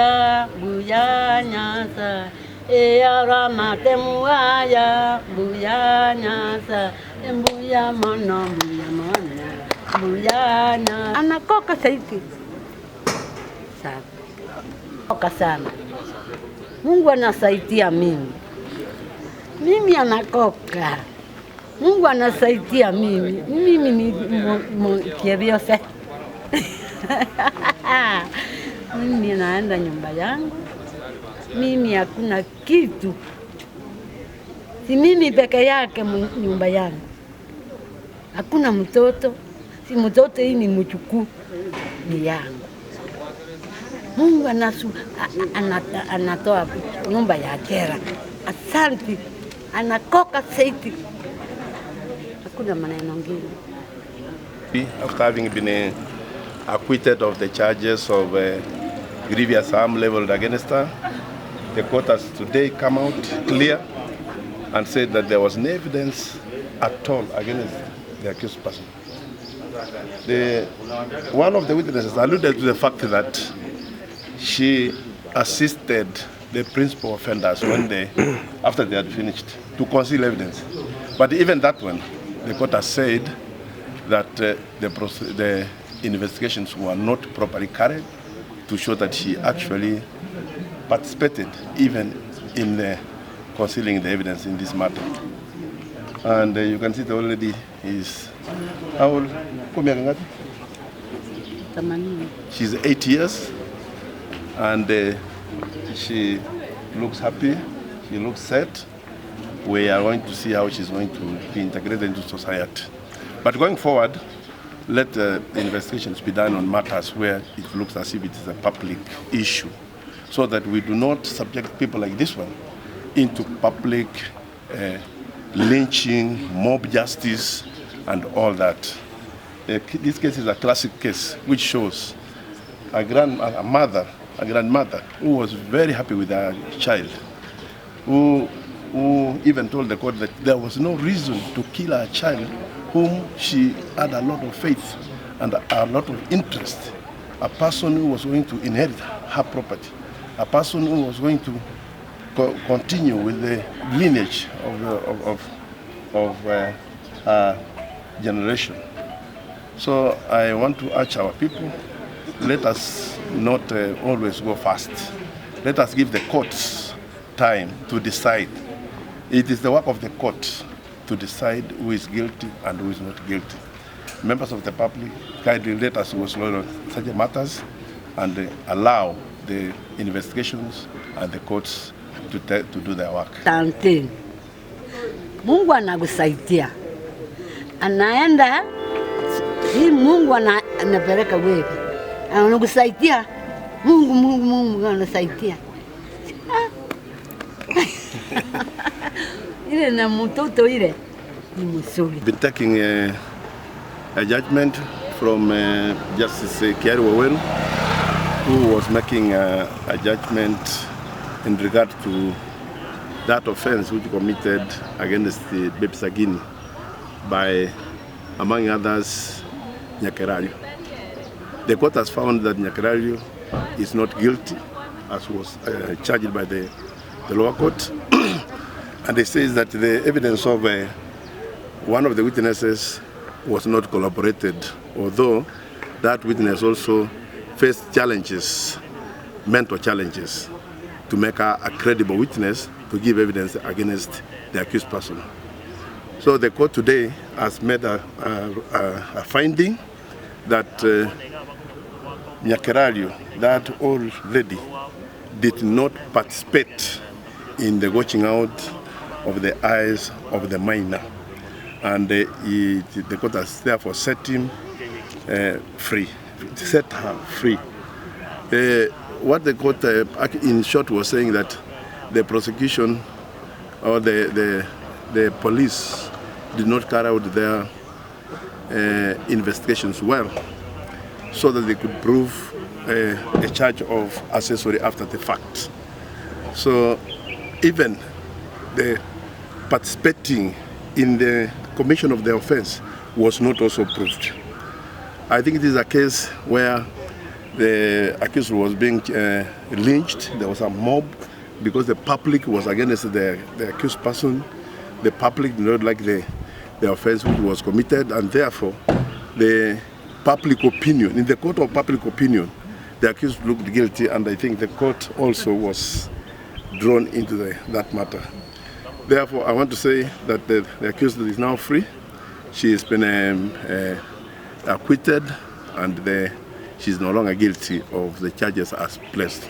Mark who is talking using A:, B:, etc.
A: ya buya nyasa Eara matemuaya buya nyasa Buya mono buya nyasa Anakoka saiti sana Koka sana Mungu anasaidia mimi anakoka Mungu anasaidia mimi ni kieriofe mimi naenda nyumba yangu mimi hakuna kitu si mimi peke yake nyumba yangu hakuna mtoto si mtoto hii ni mchukuu ni yangu Mungu anatoa nyumba ya kera asante anakoka saiti hakuna maneno ngine.
B: After having been acquitted of the charges of grievous harm leveled against her, the court has today come out clear and said that there was no evidence at all against the accused person. One of the witnesses alluded to the fact that she assisted the principal offenders when after they had finished, to conceal evidence. But even that one, the court has said that the investigations were not properly carried to show that she actually participated even in concealing the evidence in this matter. And you can see the old lady is, how old? She's 8 years and she looks happy, she looks set. We are going to see how she's going to be integrated into society. But going forward, let the investigations be done on matters where it looks as if it is a public issue, so that we do not subject people like this one into public lynching, mob justice, and all that. This case is a classic case which shows a grandmother who was very happy with her child, who even told the court that there was no reason to kill her child, whom she had a lot of faith and a lot of interest, a person who was going to inherit her property, a person who was going to continue with the lineage of her generation. So I want to urge our people, let us not always go fast. Let us give the courts time to decide. It is the work of the court to decide who is guilty and who is not guilty. Members of the public, kindly let us go slow on such matters and allow the investigations and the courts to do their work.
A: Asante. Mungu anakusaidia. Anaenda hii Mungu anapeleka wewe. Anakusaidia. Mungu anasaidia. Ile na mtoto ile ni mzuri.
B: Been taking a judgment from Justice Nyakerario, who was making a judgment in regard to that offense which committed against the baby Sagini by, among others, Nyakerario. The court has found that Nyakerario is not guilty, as was charged by the lower court, and it says that the evidence of one of the witnesses was not corroborated, although that witness also faced challenges, mental challenges, to make her a credible witness to give evidence against the accused person. So the court today has made a finding that Nyakerario, that old lady, did not participate in the watching out of the eyes of the minor, and the court has therefore set him free, set her free. What the court, in short, was saying that the prosecution or the police did not carry out their investigations well, so that they could prove a charge of accessory after the fact. So even the participating in the commission of the offense was not also proved. I think it is a case where the accused was being lynched. There was a mob because the public was against the accused person. The public did not like the offense which was committed, and therefore the public opinion, in the court of public opinion, the accused looked guilty, and I think the court also was drawn into that matter. Therefore, I want to say that the accused is now free. She has been acquitted, and she's no longer guilty of the charges as placed.